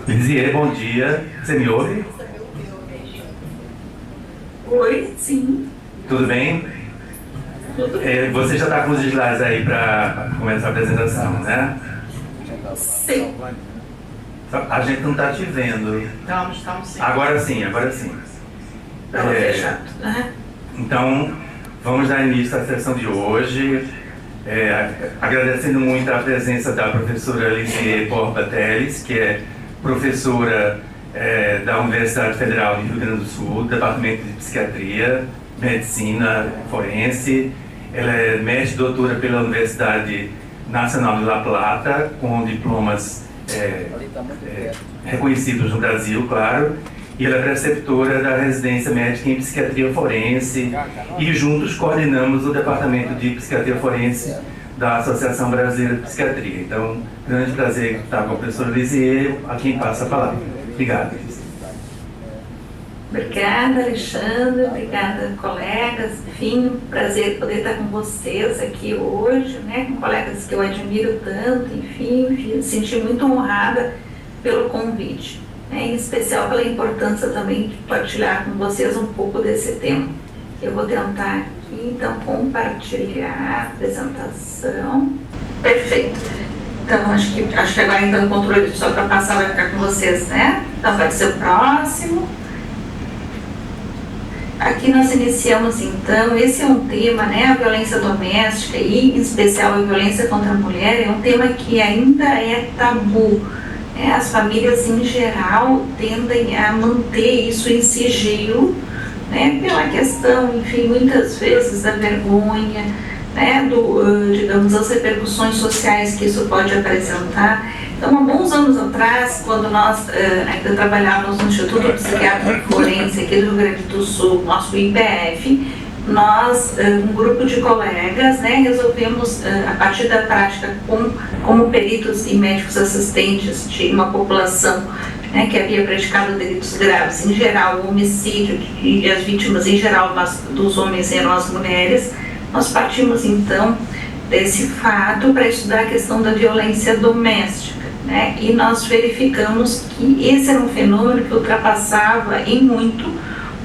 Lisier, bom dia. Você me ouve? Oi, sim, Tudo bem? tudo bem. Você já está com os slides aí para começar a apresentação, né? Sim, A gente não está te vendo. Estamos sim. Agora sim, agora sim. estava fechado, né? Então, vamos dar início à sessão de hoje, agradecendo muito a presença da professora Lisier Borba Teles, que é professora da Universidade Federal de Rio Grande do Sul, Departamento de Psiquiatria, Medicina Forense. Ela é mestre e doutora pela Universidade Nacional de La Plata, com diplomas reconhecidos no Brasil, claro. E ela é preceptora da residência médica em psiquiatria forense e juntos coordenamos o departamento de psiquiatria forense da Associação Brasileira de Psiquiatria. Então, grande prazer estar com a professora Lisier, a quem passa a palavra. Obrigado. Obrigada, Alexandre, obrigada, colegas. Enfim, prazer poder estar com vocês aqui hoje, né? Com colegas que eu admiro tanto, enfim, me senti muito honrada pelo convite, né? Em especial pela importância também de partilhar com vocês um pouco desse tema. Eu vou tentar aqui, então, compartilhar a apresentação. Perfeito. Então, acho que agora, então, o controle só para passar vai ficar com vocês, né? Então, vai ser o próximo. Aqui nós iniciamos, então, esse é um tema, né, a violência doméstica e, em especial, a violência contra a mulher, é um tema que ainda é tabu. As famílias, em geral, tendem a manter isso em sigilo, né, pela questão, enfim, muitas vezes da vergonha, né, digamos, as repercussões sociais que isso pode apresentar. Então, há bons anos atrás, quando nós ainda trabalhávamos no Instituto Psiquiátrico Forense aqui do Rio Grande do Sul, nosso IPF, nós, um grupo de colegas, né, resolvemos, a partir da prática como peritos e médicos assistentes de uma população, né, que havia praticado delitos graves, em geral o homicídio, e as vítimas em geral dos homens eram as mulheres, nós partimos então desse fato para estudar a questão da violência doméstica, né? E nós verificamos que esse era um fenômeno que ultrapassava em muito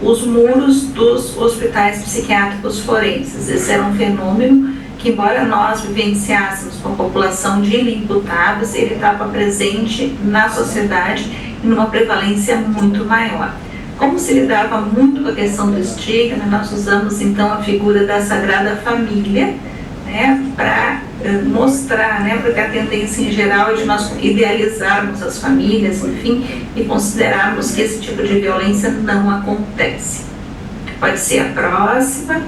os muros dos hospitais psiquiátricos forenses. Esse era um fenômeno que, embora nós vivenciássemos com a população de inimputáveis, ele estava presente na sociedade e numa prevalência muito maior. Como se lidava muito com a questão do estigma, nós usamos então a figura da Sagrada Família, né, para mostrar, né, porque a tendência em geral é de nós idealizarmos as famílias, enfim, e considerarmos que esse tipo de violência não acontece. Pode ser a próxima.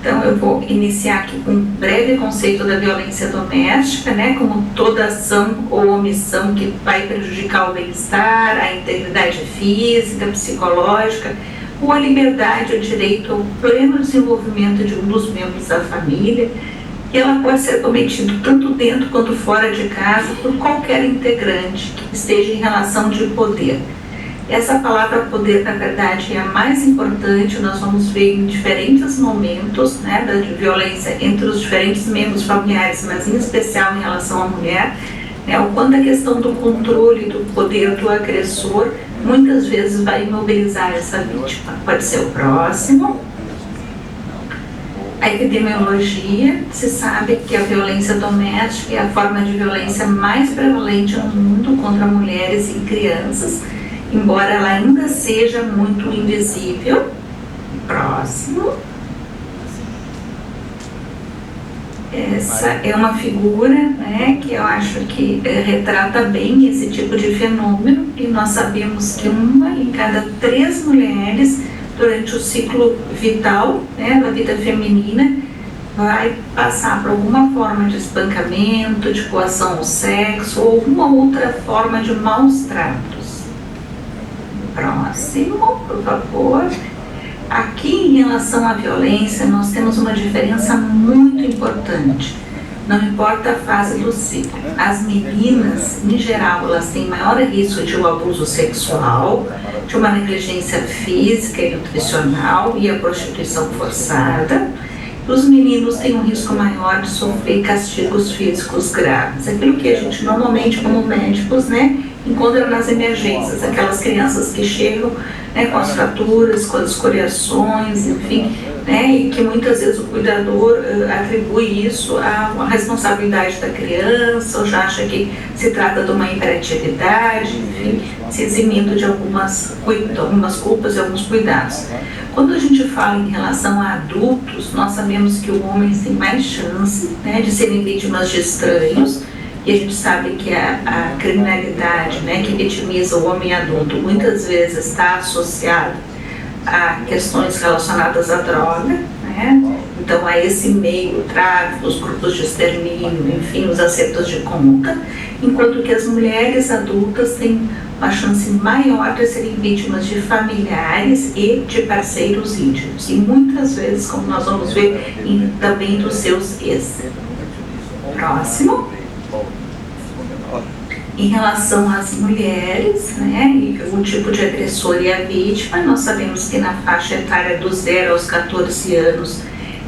Então, eu vou iniciar aqui com um breve conceito da violência doméstica, né, como toda ação ou omissão que vai prejudicar o bem-estar, a integridade física, psicológica, ou a liberdade ou direito ao pleno desenvolvimento de um dos membros da família, e ela pode ser cometida tanto dentro quanto fora de casa por qualquer integrante que esteja em relação de poder. Essa palavra poder, na verdade, é a mais importante. Nós vamos ver em diferentes momentos, né, da violência entre os diferentes membros familiares, mas em especial em relação à mulher, né, o quanto a questão do controle do poder do agressor muitas vezes vai imobilizar essa vítima. Pode ser o próximo. A epidemiologia, se sabe que a violência doméstica é a forma de violência mais prevalente no mundo contra mulheres e crianças, embora ela ainda seja muito invisível. Próximo. Essa é uma figura, né, que eu acho que retrata bem esse tipo de fenômeno, e nós sabemos que 1 em cada 3 mulheres durante o ciclo vital, né, da vida feminina, vai passar por alguma forma de espancamento, de coação ao sexo ou alguma outra forma de maus tratos. Próximo, por favor. Aqui, em relação à violência, nós temos uma diferença muito importante. Não importa a fase do ciclo. As meninas, em geral, elas têm maior risco de um abuso sexual, de uma negligência física e nutricional e a prostituição forçada. Os meninos têm um risco maior de sofrer castigos físicos graves. Aquilo que a gente normalmente, como médicos, né, encontra nas emergências, aquelas crianças que chegam, né, com as fraturas, com as escoriações, enfim, né, e que muitas vezes o cuidador atribui isso à responsabilidade da criança, ou já acha que se trata de uma hiperatividade, enfim, se eximindo de algumas culpas e alguns cuidados. Quando a gente fala em relação a adultos, nós sabemos que o homem tem mais chance, né, de serem vítimas de estranhos, e a gente sabe que a criminalidade, né, que vitimiza o homem adulto muitas vezes está associada a questões relacionadas à droga, né? Então a esse meio, o tráfico, os grupos de extermínio, enfim, os acertos de conta, enquanto que as mulheres adultas têm uma chance maior de serem vítimas de familiares e de parceiros íntimos, e muitas vezes, como nós vamos ver, também dos seus ex. Próximo. Em relação às mulheres, né, e o tipo de agressor e a vítima, nós sabemos que na faixa etária dos 0 aos 14 anos,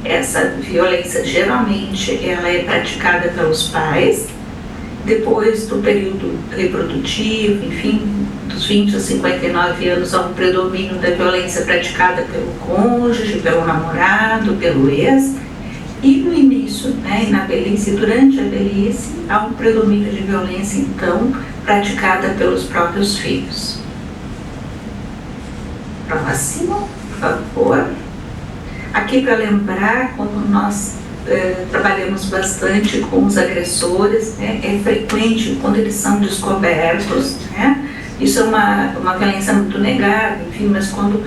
essa violência geralmente ela é praticada pelos pais. Depois do período reprodutivo, enfim, dos 20 a 59 anos, há um predomínio da violência praticada pelo cônjuge, pelo namorado, pelo ex. E no início, né, na velhice, durante a velhice, há um predomínio de violência, então, praticada pelos próprios filhos. Próximo, por favor. Aqui para lembrar, como nós trabalhamos bastante com os agressores, né, é frequente quando eles são descobertos, né? Isso é uma violência muito negada, enfim, mas quando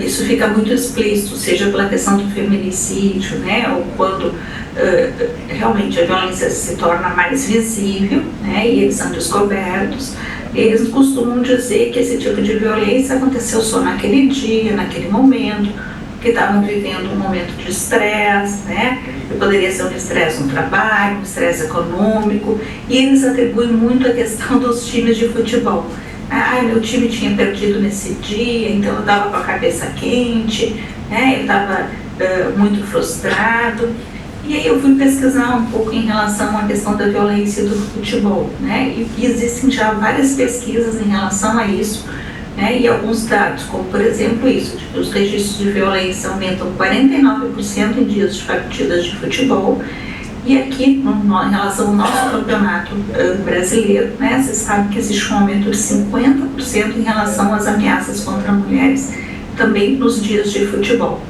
isso fica muito explícito, seja pela questão do feminicídio, né, ou quando realmente a violência se torna mais visível, né, e eles são descobertos, eles costumam dizer que esse tipo de violência aconteceu só naquele dia, naquele momento, que estavam vivendo um momento de estresse, né, que poderia ser um estresse no trabalho, um estresse econômico, e eles atribuem muito a questão dos times de futebol. Meu time tinha perdido nesse dia, então eu estava com a cabeça quente, né, eu estava muito frustrado. E aí eu fui pesquisar um pouco em relação à questão da violência do futebol, né, e existem já várias pesquisas em relação a isso, né, e alguns dados, como por exemplo isso, que os registros de violência aumentam 49% em dias de partidas de futebol. E aqui, em relação ao nosso campeonato brasileiro, né, você sabe que existe um aumento de 50% em relação às ameaças contra mulheres, também nos dias de futebol.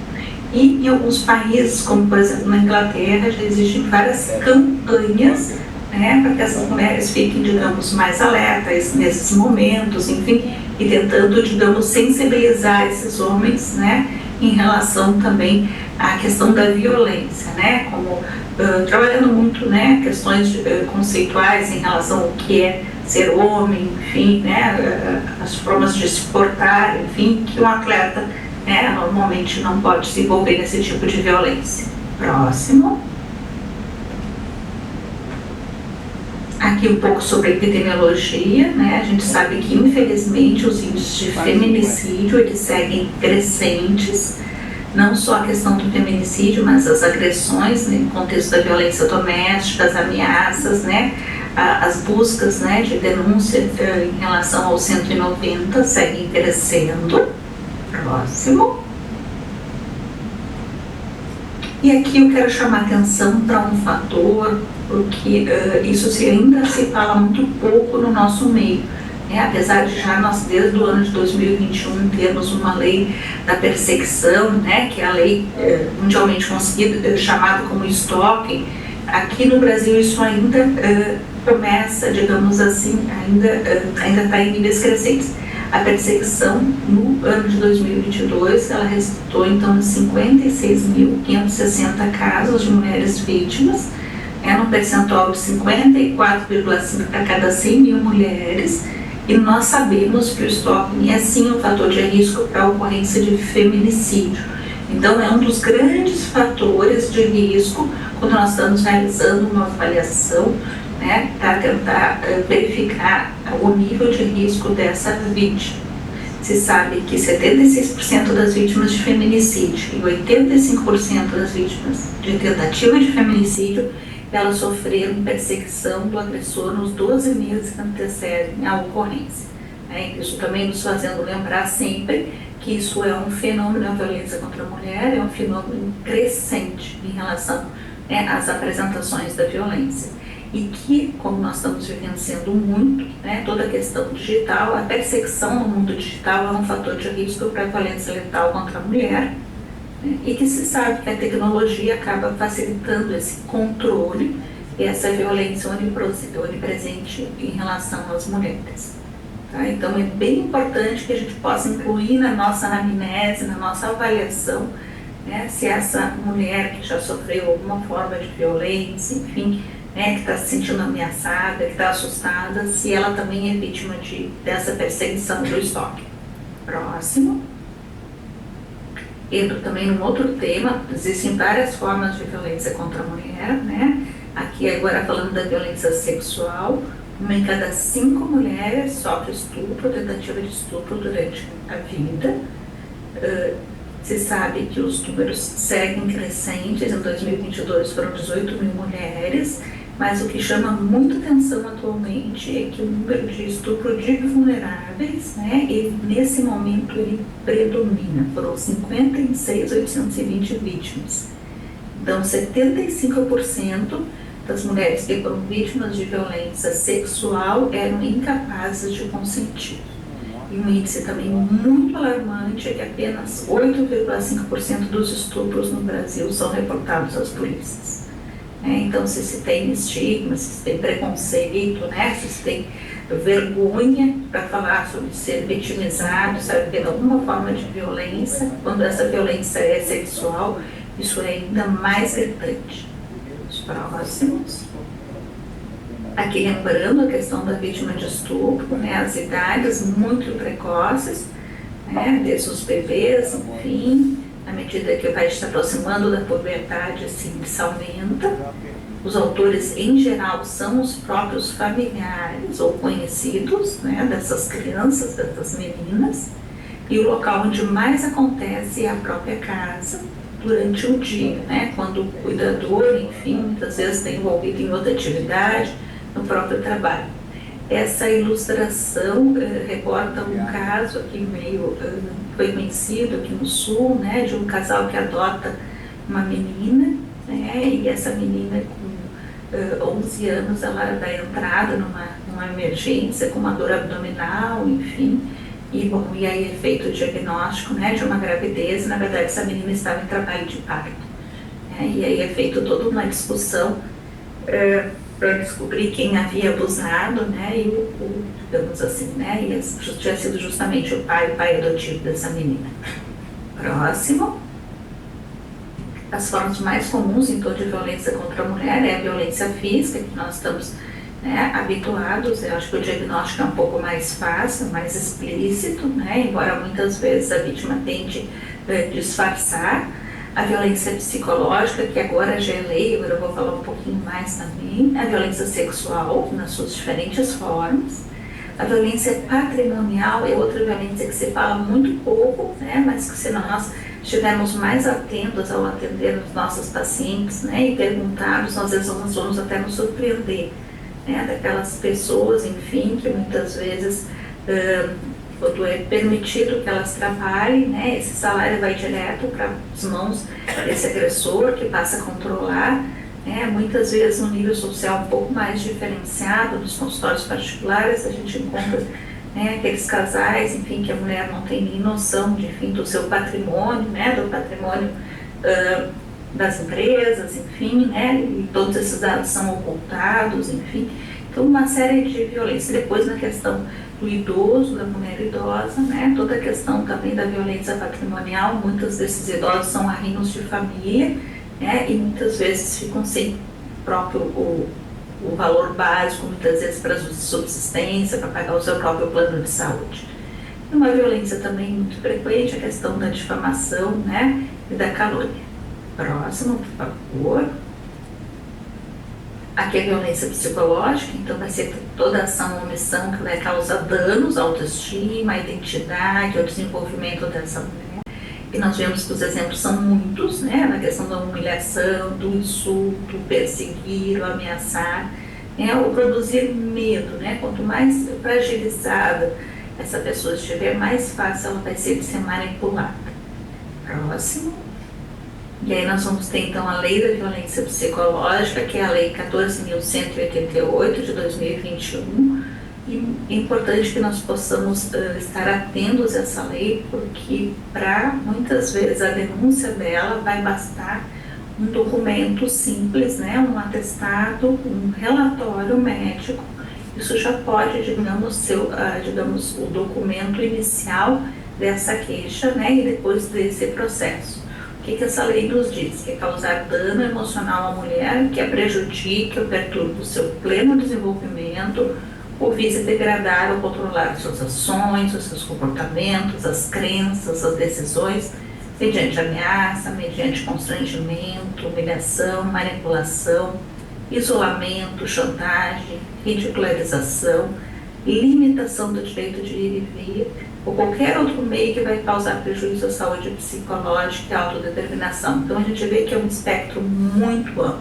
E em alguns países, como por exemplo na Inglaterra, já existem várias campanhas, né, para que essas mulheres fiquem, digamos, mais alertas nesses momentos, enfim, e tentando, digamos, sensibilizar esses homens, né, em relação também à questão da violência, né, como trabalhando muito, né, questões conceituais em relação ao que é ser homem, enfim, né, as formas de se portar, enfim, que um atleta, né, normalmente não pode se envolver nesse tipo de violência. Próximo. Aqui um pouco sobre a epidemiologia, né, a gente sabe que infelizmente os índices de feminicídio eles seguem crescentes, não só a questão do feminicídio, mas as agressões, né, no contexto da violência doméstica, as ameaças, né, as buscas, né, de denúncia em relação ao 190 seguem crescendo. Próximo. E aqui eu quero chamar atenção para um fator, porque isso ainda se fala muito pouco no nosso meio. Apesar de já nós, desde o ano de 2021, termos uma lei da perseguição, né, que é a lei mundialmente conhecida, chamada como stalking, aqui no Brasil isso ainda começa, digamos assim, ainda está em níveis crescentes. A perseguição, no ano de 2022, ela resultou então em 56.560 casos de mulheres vítimas, num percentual de 54,5 para cada 100 mil mulheres. E nós sabemos que o stalking é sim um fator de risco para a ocorrência de feminicídio. Então é um dos grandes fatores de risco quando nós estamos realizando uma avaliação, né, para tentar verificar o nível de risco dessa vítima. Se sabe que 76% das vítimas de feminicídio e 85% das vítimas de tentativa de feminicídio elas sofreram perseguição do agressor nos 12 meses que antecedem a ocorrência. Isso também nos fazendo lembrar sempre que isso é um fenômeno, a violência contra a mulher é um fenômeno crescente em relação às apresentações da violência. E que, como nós estamos vivenciando muito, toda a questão digital, a perseguição no mundo digital é um fator de risco para a violência letal contra a mulher, e que se sabe que a tecnologia acaba facilitando esse controle e essa violência onipresente em relação às mulheres. Então é bem importante que a gente possa incluir na nossa anamnese, na nossa avaliação, se essa mulher que já sofreu alguma forma de violência, enfim, que está se sentindo ameaçada, que está assustada, se ela também é vítima dessa perseguição do stalking. Próximo. Entro também num outro tema, existem várias formas de violência contra a mulher, Aqui agora falando da violência sexual, uma em cada 5 mulheres sofre estupro, tentativa de estupro durante a vida. Se sabe que os números seguem crescentes, em 2022 foram 18 mil mulheres, mas o que chama muita atenção atualmente é que o número de estupro de vulneráveis, ele, nesse momento, ele predomina, foram 56.820 vítimas. Então, 75% das mulheres que foram vítimas de violência sexual eram incapazes de consentir. E um índice também muito alarmante é que apenas 8,5% dos estupros no Brasil são reportados às polícias. Então, se tem estigma, se tem preconceito, se tem vergonha para falar sobre ser vitimizado, saber alguma forma de violência, quando essa violência é sexual, isso é ainda mais gritante. Os próximos. Aqui lembrando a questão da vítima de estupro, as idades muito precoces, desde os bebês, enfim, à medida que vai se aproximando da puberdade, assim, isso aumenta. Os autores, em geral, são os próprios familiares ou conhecidos, dessas crianças, dessas meninas, e o local onde mais acontece é a própria casa, durante o dia, quando o cuidador, enfim, muitas vezes está envolvido em outra atividade, no próprio trabalho. Essa ilustração reporta um caso aqui foi conhecido aqui no Sul, de um casal que adota uma menina, e essa menina com 11 anos, ela dá entrada numa emergência com uma dor abdominal, enfim, e aí é feito o diagnóstico de uma gravidez, na verdade essa menina estava em trabalho de parto. E aí é feita toda uma discussão para descobrir quem havia abusado, e digamos assim, e tinha sido justamente o pai adotivo dessa menina. Próximo. As formas mais comuns, então, de violência contra a mulher é a violência física, que nós estamos habituados. Eu acho que o diagnóstico é um pouco mais fácil, mais explícito, embora muitas vezes a vítima tente disfarçar. A violência psicológica, que agora já é lei, agora eu vou falar um pouquinho mais também. A violência sexual, nas suas diferentes formas. A violência patrimonial é outra violência que se fala muito pouco, mas que se nós estivermos mais atentos ao atender os nossos pacientes, e perguntarmos, às vezes nós vamos até nos surpreender, daquelas pessoas, enfim, que muitas vezes, quando é permitido que elas trabalhem, esse salário vai direto para as mãos desse agressor, que passa a controlar, muitas vezes no nível social um pouco mais diferenciado, nos consultórios particulares, a gente encontra aqueles casais, enfim, que a mulher não tem nem noção do seu patrimônio, do patrimônio das empresas, enfim, e todos esses dados são ocultados, enfim. Então, uma série de violência. Depois, na questão do idoso, da mulher idosa, toda a questão também da violência patrimonial, muitos desses idosos são arrinhos de família, e muitas vezes ficam sem próprio o valor básico, muitas vezes para subsistência, para pagar o seu próprio plano de saúde. E uma violência também muito frequente, a questão da difamação, e da calúnia. Próximo, por favor. Aqui é violência psicológica, então vai ser toda ação ou omissão que vai causar danos à autoestima, à identidade, ao desenvolvimento dessa mulher. E nós vemos que os exemplos são muitos, né, na questão da humilhação, do insulto, perseguir, o ameaçar, né, ou produzir medo, né, quanto mais fragilizada essa pessoa estiver, mais fácil ela vai ser de ser manipulada. Próximo. E aí nós vamos ter então a Lei da Violência Psicológica, que é a Lei 14.188 de 2021. E é importante que nós possamos estar atentos a essa lei, porque para muitas vezes a denúncia dela vai bastar um documento simples, né, um atestado, um relatório médico. Isso já pode, digamos, ser digamos, o documento inicial dessa queixa, né, e depois desse processo. O que essa lei nos diz? Que é causar dano emocional à mulher, que a prejudique ou perturbe o seu pleno desenvolvimento, ou vise degradar ou controlar suas ações, os seus comportamentos, as crenças, as decisões, mediante ameaça, mediante constrangimento, humilhação, manipulação, isolamento, chantagem, ridicularização, limitação do direito de ir e vir, ou qualquer outro meio que vai causar prejuízo à saúde psicológica e à autodeterminação. Então a gente vê que é um espectro muito amplo.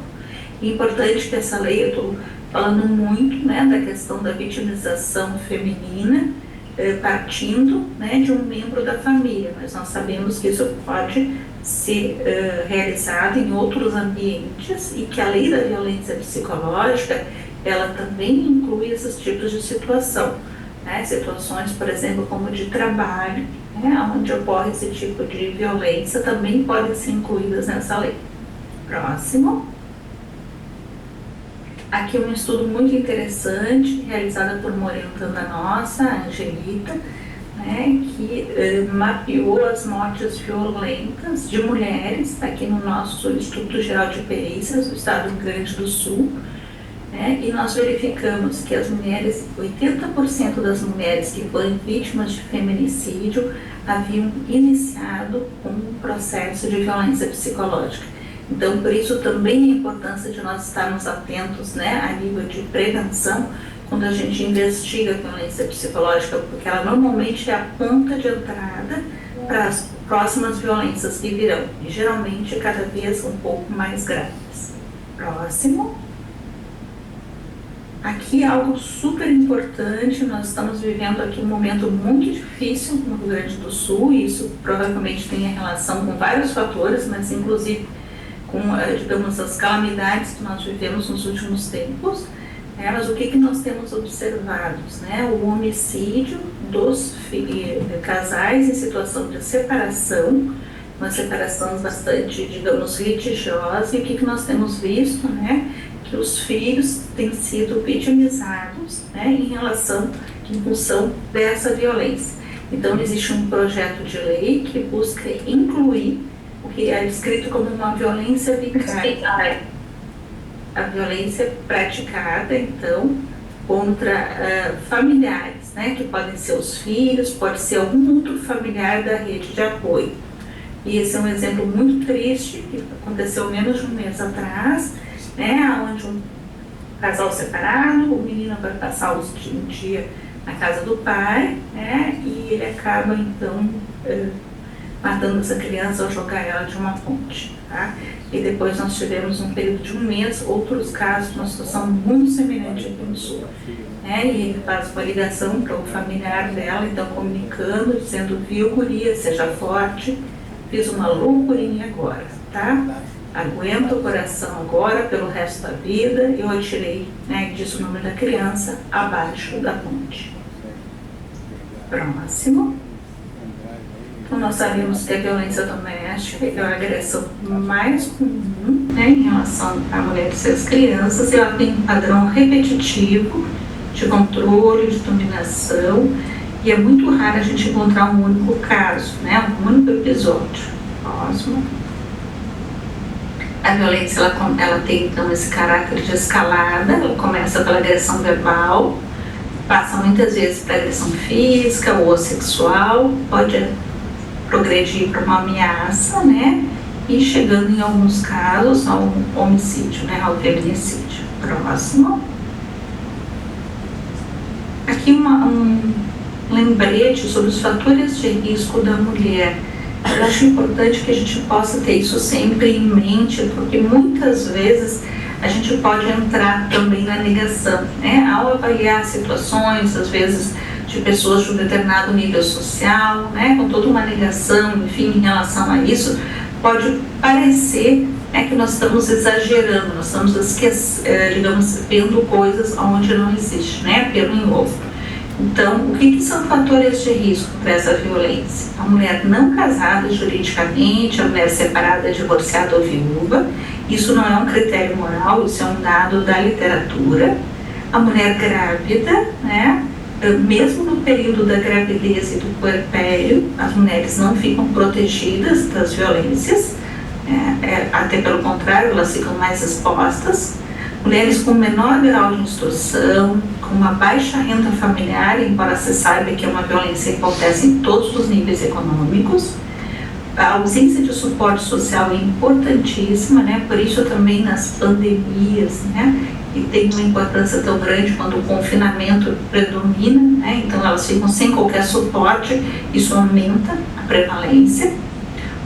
É importante que essa lei, eu estou falando muito, né, da questão da vitimização feminina, partindo, né, de um membro da família, mas nós sabemos que isso pode ser realizado em outros ambientes e que a lei da violência psicológica, ela também inclui esses tipos de situação, né, situações, por exemplo, como de trabalho, né, onde ocorre esse tipo de violência, também podem ser incluídas nessa lei. Próximo. Aqui um estudo muito interessante, realizado por uma orientanda nossa, a Angelita, né, que mapeou as mortes violentas de mulheres aqui no nosso Instituto Geral de Perícias, do Estado do Rio Grande do Sul, né, e nós verificamos que as mulheres, 80% das mulheres que foram vítimas de feminicídio haviam iniciado um processo de violência psicológica. Então, por isso também a importância de nós estarmos atentos, né, a nível de prevenção, quando a gente investiga a violência psicológica, porque ela normalmente é a ponta de entrada para as próximas violências que virão, e geralmente cada vez um pouco mais graves. Próximo. Aqui algo super importante, nós estamos vivendo aqui um momento muito difícil no Rio Grande do Sul, e isso provavelmente tem relação com vários fatores, mas inclusive com, digamos, as calamidades que nós vivemos nos últimos tempos, né? Mas o que nós temos observado, né? O homicídio dos casais em situação de separação, uma separação bastante, digamos, litigiosa, e o que nós temos visto, né? Que os filhos têm sido vitimizados, né? Em função dessa violência. Então, existe um projeto de lei que busca incluir o que é descrito como uma violência vicária. A violência praticada, então, contra familiares, né, que podem ser os filhos, pode ser algum outro familiar da rede de apoio. E esse é um exemplo muito triste, que aconteceu menos de um mês atrás, né, onde um casal separado, o menino vai passar um dia na casa do pai, né, e ele acaba, então, matando essa criança ao jogar ela de uma ponte, tá? E depois nós tivemos um período de um mês, outros casos, uma situação muito semelhante aqui no Sul, né? E ele faz uma ligação para o familiar dela, então comunicando, dizendo, viu, guria, seja forte, fiz uma loucurinha agora, tá? Aguenta o coração agora, pelo resto da vida, eu atirei, né, disse o nome da criança, abaixo da ponte. Próximo. Então, nós sabemos que a violência doméstica é a agressão mais comum, né, em relação a mulheres e as crianças, e ela tem um padrão repetitivo de controle, de dominação, e é muito raro a gente encontrar um único caso, né, um único episódio. Próximo. A violência ela tem então esse caráter de escalada, ela começa pela agressão verbal, passa muitas vezes para agressão física ou sexual, pode progredir para uma ameaça, né, e chegando em alguns casos ao homicídio, né, ao feminicídio. Próximo. Aqui um lembrete sobre os fatores de risco da mulher Eu acho importante que a gente possa ter isso sempre em mente, porque muitas vezes a gente pode entrar também na negação, né? Ao avaliar situações, às vezes, de pessoas de um determinado nível social, né? Com toda uma negação, enfim, em relação a isso, pode parecer, né, que nós estamos exagerando, nós estamos, digamos, vendo coisas onde não existe, né? Pelo em ovo. Então, o que são fatores de risco para essa violência? A mulher não casada juridicamente, a mulher separada, divorciada ou viúva, isso não é um critério moral, isso é um dado da literatura. A mulher grávida, né? Mesmo no período da gravidez e do puerpério, as mulheres não ficam protegidas das violências, até pelo contrário, elas ficam mais expostas. Mulheres com menor grau de instrução, com uma baixa renda familiar, embora se saiba que é uma violência que acontece em todos os níveis econômicos. A ausência de suporte social é importantíssima, né? Por isso também nas pandemias, né? E tem uma importância tão grande quando o confinamento predomina, né? Então elas ficam sem qualquer suporte, isso aumenta a prevalência.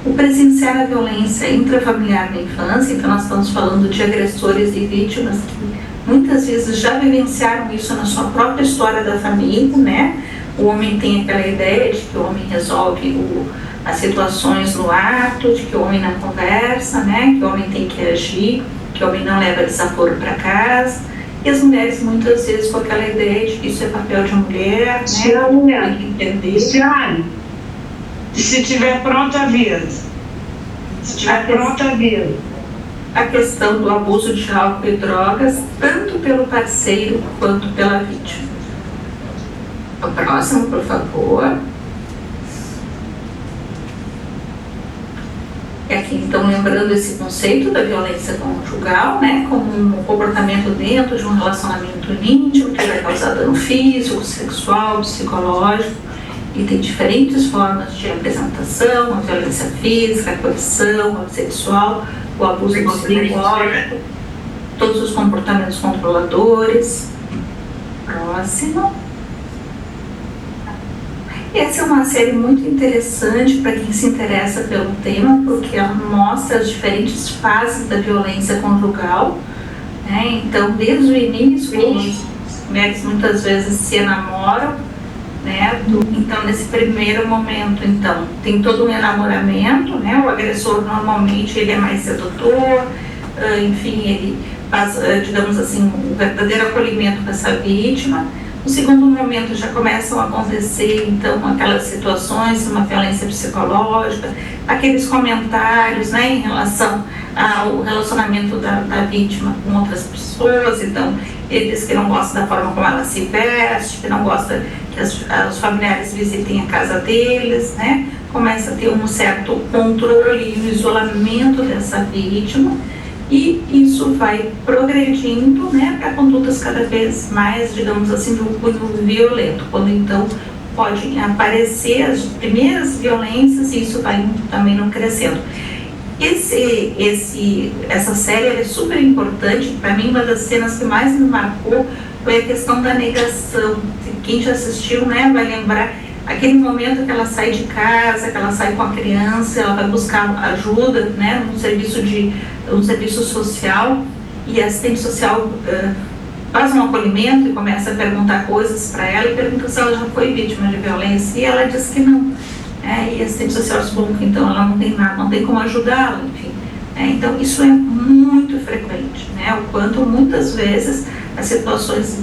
O presenciar a violência intrafamiliar na infância, então nós estamos falando de agressores e vítimas que muitas vezes já vivenciaram isso na sua própria história da família, né? O homem tem aquela ideia de que o homem resolve as situações no ato, de que o homem não conversa, né? Que o homem tem que agir, que o homem não leva desaforo para casa. E as mulheres muitas vezes com aquela ideia de que isso é papel de mulher, né? Tem que entender. Se tiver pronta, avisa. Se tiver pronta, avisa. A questão do abuso de álcool e drogas, tanto pelo parceiro quanto pela vítima. O próximo, por favor. E aqui, então, lembrando esse conceito da violência conjugal, né, como um comportamento dentro de um relacionamento íntimo que vai causar dano físico, sexual, psicológico. E tem diferentes formas de apresentação: a violência física, a coerção, a sexual, o abuso psicológico, todos os comportamentos controladores. Próximo. Essa é uma série muito interessante para quem se interessa pelo tema, porque ela mostra as diferentes fases da violência conjugal, né? Então, desde o início, as mulheres muitas vezes se enamoram, né? Então, nesse primeiro momento, então, tem todo um enamoramento, né? O agressor normalmente ele é mais sedutor, enfim, ele faz, digamos assim, um verdadeiro acolhimento para essa vítima. No segundo momento já começam a acontecer, então, aquelas situações, uma violência psicológica, aqueles comentários, né, em relação ao relacionamento da vítima com outras pessoas. Então, eles que não gostam da forma como ela se veste, que não gostam que os familiares visitem a casa deles, né, começa a ter um certo controle e um isolamento dessa vítima. E isso vai progredindo, né, para condutas cada vez mais, digamos assim, do cunho violento, quando então podem aparecer as primeiras violências e isso vai também não crescendo. Essa série é super importante. Para mim, uma das cenas que mais me marcou foi a questão da negação. Quem já assistiu, né, vai lembrar aquele momento que ela sai de casa, que ela sai com a criança, ela vai buscar ajuda, né, um serviço social, e a assistente social faz um acolhimento e começa a perguntar coisas para ela e pergunta se ela já foi vítima de violência, e ela diz que não. E a assistente social diz, bom, então ela não tem nada, não tem como ajudá-la, enfim. Então isso é muito frequente, né, o quanto muitas vezes as situações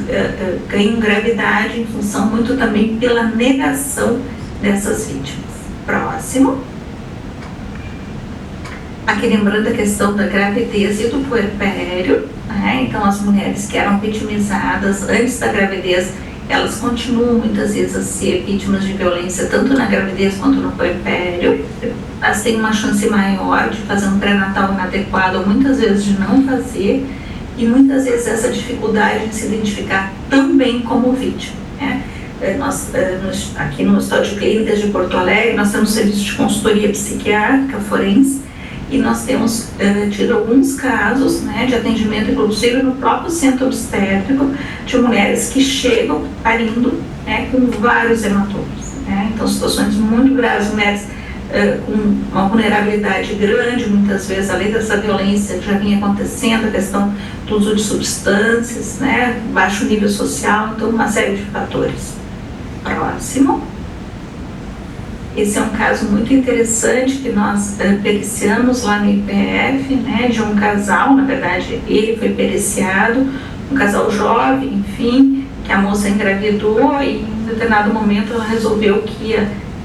ganham gravidade em função muito também pela negação dessas vítimas. Próximo. Aqui lembrando a questão da gravidez e do puerpério, né? Então as mulheres que eram vitimizadas antes da gravidez, elas continuam muitas vezes a ser vítimas de violência, tanto na gravidez quanto no puerpério. Elas têm uma chance maior de fazer um pré-natal inadequado, ou muitas vezes de não fazer, e muitas vezes essa dificuldade de se identificar também como vítima, né? Nós, aqui no Hospital de Clínicas de Porto Alegre, nós temos serviço de consultoria psiquiátrica forense, e nós temos tido alguns casos, né, de atendimento, inclusive no próprio centro obstétrico, de mulheres que chegam parindo, né, com vários hematomas, né? Então situações muito graves, mulheres com uma vulnerabilidade grande, muitas vezes, além dessa violência que já vinha acontecendo, a questão do uso de substâncias, né, baixo nível social, então uma série de fatores. Próximo. Esse é um caso muito interessante que nós periciamos lá no IPF, né, de um casal, na verdade ele foi periciado, um casal jovem, enfim, que a moça engravidou e em determinado momento ela resolveu que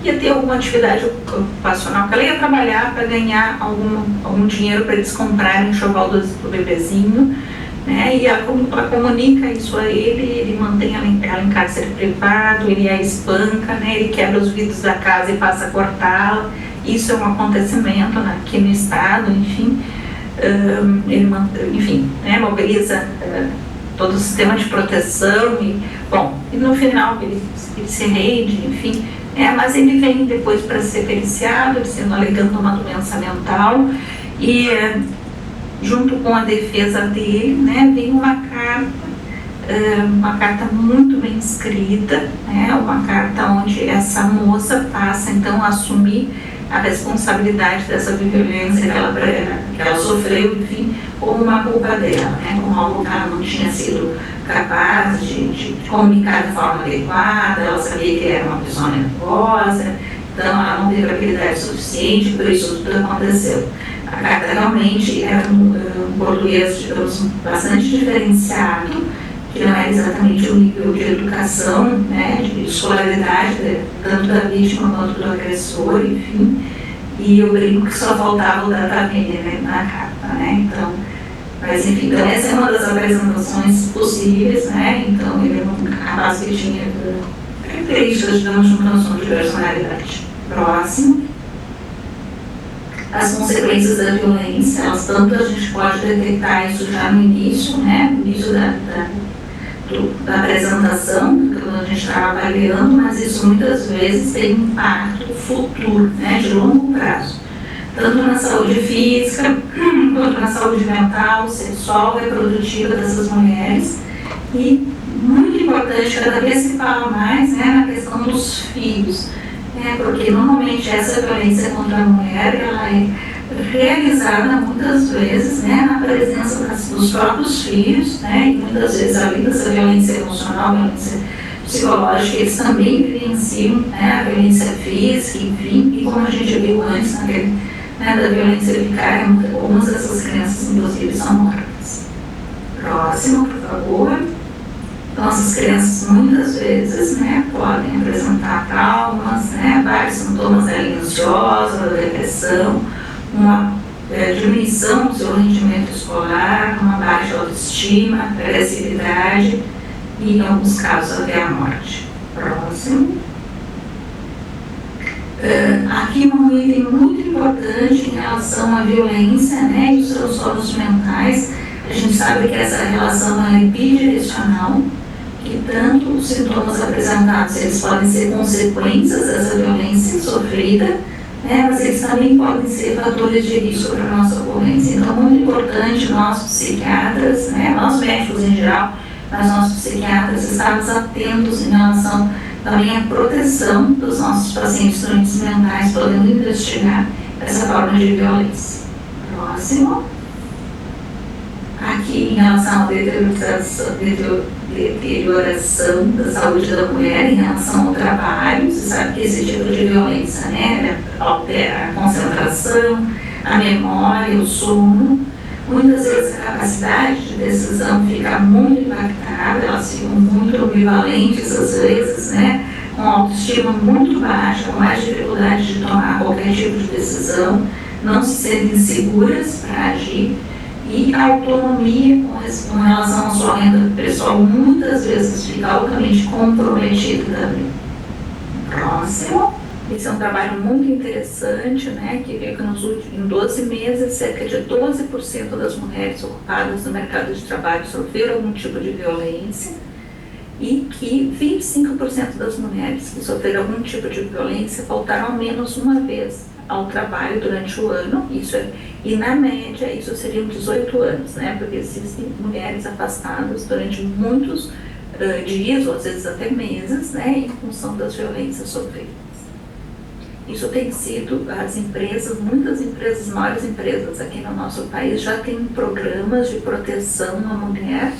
ia ter alguma atividade ocupacional, que ela ia trabalhar para ganhar algum dinheiro para eles comprarem enxoval do bebezinho, né? E ela comunica isso a ele mantém ela em cárcere privado, ele a espanca, né? Ele quebra os vidros da casa e passa a cortá-la. Isso é um acontecimento aqui no estado, enfim. Ele, enfim, né? Mobiliza todo o sistema de proteção e, bom, e no final ele se rende, enfim. Mas ele vem depois para ser periciado, sendo alegando uma doença mental, e junto com a defesa dele, né, vem uma carta muito bem escrita, né, uma carta onde essa moça passa então a assumir a responsabilidade dessa violência que ela sofreu, enfim, como uma culpa dela, né, como algo que ela não tinha sido capaz de comunicar de forma adequada, ela sabia que era uma pessoa nervosa, então ela não teve habilidade suficiente, por isso tudo aconteceu. A carta realmente era um português, digamos, bastante diferenciado, que não é exatamente o nível de educação, né, de escolaridade, tanto da vítima quanto do agressor, enfim, e eu brinco que só faltava o data né, na carta, né, então, mas enfim, então essa é uma das apresentações possíveis, né, então ele é um rapaz que tinha características, digamos, de um transtorno de personalidade. Próximo. As consequências da violência, elas tanto a gente pode detectar isso já no início, né, no início da apresentação, quando a gente está avaliando, mas isso muitas vezes tem um impacto futuro, né, de longo prazo, tanto na saúde física, quanto na saúde mental, sexual, reprodutiva dessas mulheres. E muito importante, cada vez se fala mais, né, na questão dos filhos, porque normalmente essa violência contra a mulher ela é realizada muitas vezes, né, na presença dos próprios filhos, né, e muitas vezes além dessa violência emocional, violência psicológica, eles também vivenciam, né, a violência física, enfim, e como a gente viu antes da violência vicária, algumas dessas crianças inclusive são mortas. Próximo, por favor. Então, essas crianças muitas vezes, né, podem apresentar traumas, né, vários sintomas da linha ansiosa, da depressão, uma diminuição do seu rendimento escolar, uma baixa autoestima, agressividade e, em alguns casos, até a morte. Próximo. Aqui um item muito importante em relação à violência, né, e os transtornos mentais. A gente sabe que essa relação é bidirecional, que tanto os sintomas apresentados, eles podem ser consequências dessa violência sofrida, né, mas eles também podem ser fatores de risco para a nossa ocorrência. Então, muito importante nós psiquiatras, né, nós médicos em geral, mas nós psiquiatras estarmos atentos em relação também à proteção dos nossos pacientes doentes mentais, podendo investigar essa forma de violência. Próximo. Aqui, em relação à deterioração da saúde da mulher em relação ao trabalho, você sabe que esse tipo de violência, né, altera a concentração, a memória, o sono. Muitas vezes a capacidade de decisão fica muito impactada, elas ficam muito ambivalentes às vezes, né, com autoestima muito baixa, com mais dificuldade de tomar qualquer tipo de decisão, não se sentem seguras para agir. E a autonomia com relação à sua renda pessoal muitas vezes fica altamente comprometida também. Próximo. Esse é um trabalho muito interessante, né, que vê que em 12 meses, cerca de 12% das mulheres ocupadas no mercado de trabalho sofreram algum tipo de violência e que 25% das mulheres que sofreram algum tipo de violência voltaram ao menos uma vez ao trabalho durante o ano, e na média isso seriam 18 anos, né, porque existem mulheres afastadas durante muitos dias, ou às vezes até meses, né, em função das violências sofridas. isso tem sido, as empresas, muitas empresas, maiores empresas aqui no nosso país já têm programas de proteção à mulher,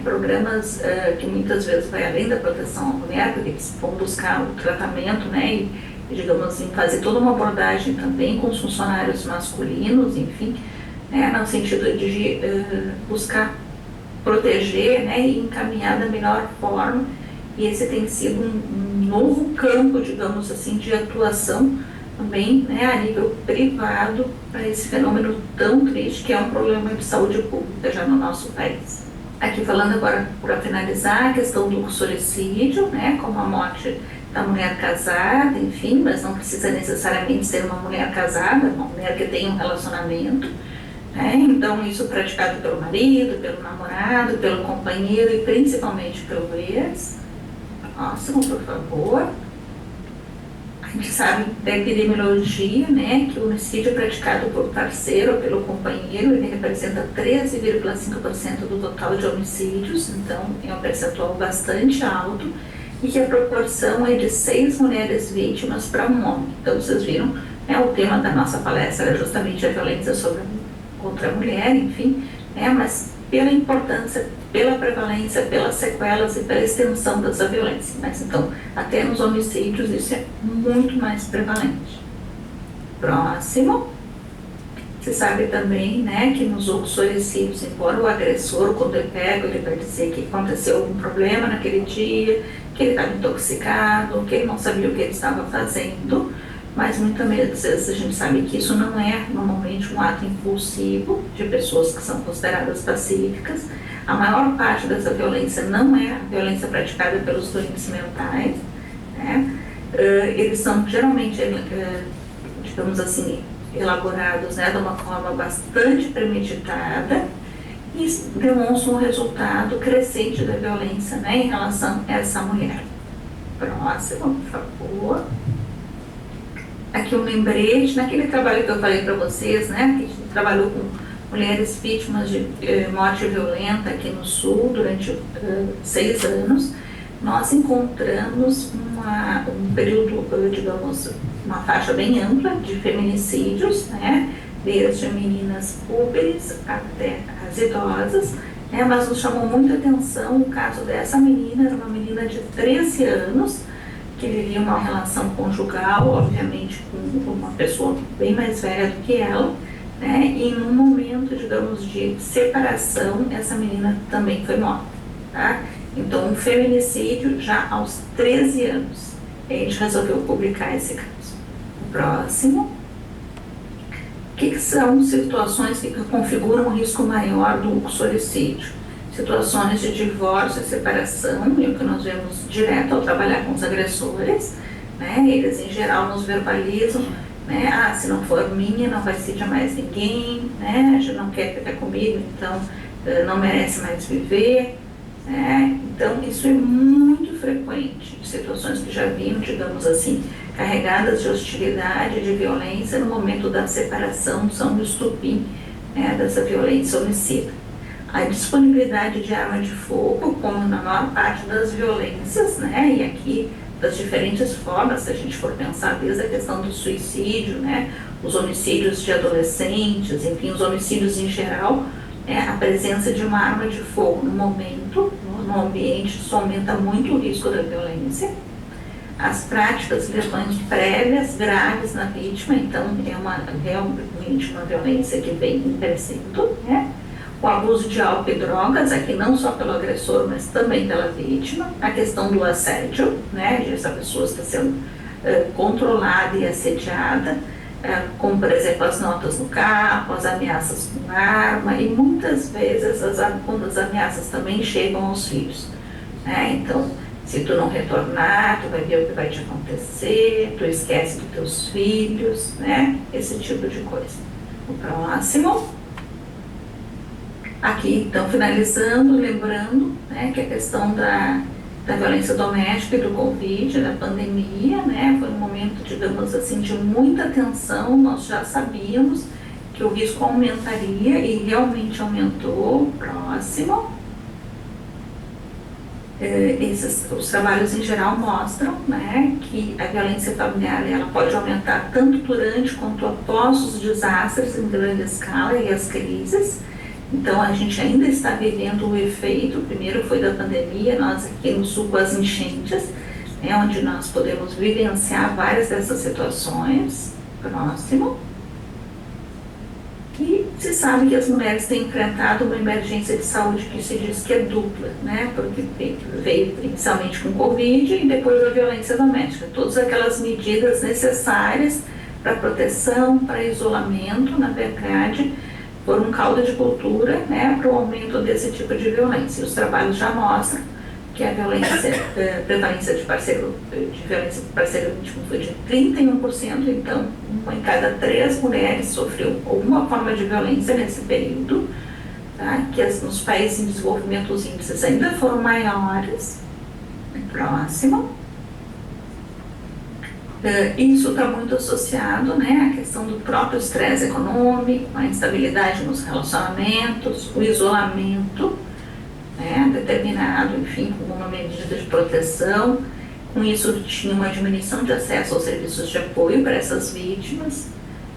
programas que muitas vezes vai além da proteção à mulher, porque eles vão buscar o tratamento, né, e digamos assim, fazer toda uma abordagem também com os funcionários masculinos, enfim, né, no sentido de buscar proteger, né, e encaminhar da melhor forma. E esse tem sido um novo campo, digamos assim, de atuação também, né, a nível privado para esse fenômeno tão triste que é um problema de saúde pública já no nosso país. Aqui falando agora, para finalizar, a questão do suicídio, né, como a morte da mulher casada, enfim, mas não precisa necessariamente ser uma mulher casada, uma mulher que tem um relacionamento, né, então isso praticado pelo marido, pelo namorado, pelo companheiro e principalmente pelo ex. Próximo, por favor. A gente sabe da epidemiologia, né, que o homicídio praticado por parceiro ou pelo companheiro, ele representa 13,5% do total de homicídios, então é um percentual bastante alto, e que a proporção é de 6 mulheres vítimas para um homem. Então vocês viram, né, o tema da nossa palestra é justamente a violência contra a mulher, enfim, né, mas pela importância, pela prevalência, pelas sequelas e pela extensão dessa violência. Mas então, até nos homicídios, isso é muito mais prevalente. Próximo. Você sabe também, né, que nos homicídios, embora o agressor, quando é pego, ele vai dizer que aconteceu algum problema naquele dia, que ele estava intoxicado, que ele não sabia o que ele estava fazendo, mas muitas vezes a gente sabe que isso não é normalmente um ato impulsivo de pessoas que são consideradas pacíficas. A maior parte dessa violência não é a violência praticada pelos doentes mentais, né? Eles são geralmente, digamos assim, elaborados, né, de uma forma bastante premeditada e demonstram um resultado crescente da violência, né, em relação a essa mulher. Próximo, por favor. Aqui um lembrete, naquele trabalho que eu falei para vocês, né, que a gente trabalhou com mulheres vítimas de morte violenta aqui no Sul durante 6 anos, nós encontramos um período, digamos, uma faixa bem ampla de feminicídios, né, desde meninas púberes até as idosas, né, mas nos chamou muita atenção o caso dessa menina, era uma menina de 13 anos, que vivia uma relação conjugal, obviamente, com uma pessoa bem mais velha do que ela, né? E num momento, digamos, de separação, essa menina também foi morta, tá? Então, um feminicídio já aos 13 anos. E a gente resolveu publicar esse caso. O próximo. O que são situações que configuram um risco maior do uxoricídio? Situações de divórcio e separação, e o que nós vemos direto ao trabalhar com os agressores, né? Eles em geral nos verbalizam, né? Se não for minha, não vai ser de mais ninguém, né? Já não quer ficar comigo, então não merece mais viver, né? Então isso é muito frequente, situações que já vinham, digamos assim, carregadas de hostilidade, de violência, no momento da separação, são o estupim, né, dessa violência homicida. A disponibilidade de arma de fogo, como na maior parte das violências, né, e aqui das diferentes formas, se a gente for pensar desde a questão do suicídio, né, os homicídios de adolescentes, enfim, os homicídios em geral, a presença de uma arma de fogo no momento, no ambiente, isso aumenta muito o risco da violência. As práticas de lesões prévias graves na vítima, então é realmente uma violência que vem crescendo, né? O abuso de álcool e drogas, aqui não só pelo agressor, mas também pela vítima. A questão do assédio, né, de essa pessoa está sendo controlada e assediada, como, por exemplo, as notas no carro, as ameaças com arma, e muitas vezes, quando as ameaças também chegam aos filhos, né? Então, se tu não retornar, tu vai ver o que vai te acontecer, tu esquece dos teus filhos, né? Esse tipo de coisa. O próximo. Aqui, então, finalizando, lembrando, né, que a questão da violência doméstica e do Covid, da pandemia, né, foi um momento, digamos assim, de muita tensão. Nós já sabíamos que o risco aumentaria e realmente aumentou. Próximo. os trabalhos em geral mostram, né, que a violência familiar ela pode aumentar tanto durante quanto após os desastres em grande escala e as crises. Então, a gente ainda está vivendo o efeito, primeiro foi da pandemia, nós aqui no Sul com as enchentes, né, onde nós podemos vivenciar várias dessas situações. Próximo. E se sabe que as mulheres têm enfrentado uma emergência de saúde que se diz que é dupla, né? Porque veio inicialmente com Covid e depois a violência doméstica. Todas aquelas medidas necessárias para proteção, para isolamento, na verdade, foram um caldo de cultura, né, para o aumento desse tipo de violência. Os trabalhos já mostram que a prevalência de violência de parceiro íntimo foi de 31%, então uma em cada 3 mulheres sofreu alguma forma de violência nesse período, tá? Que nos países em desenvolvimento os índices ainda foram maiores. Próximo. Isso está muito associado, né, à questão do próprio estresse econômico, a instabilidade nos relacionamentos, o isolamento, né, determinado, enfim, como uma medida de proteção. Com isso, tinha uma diminuição de acesso aos serviços de apoio para essas vítimas,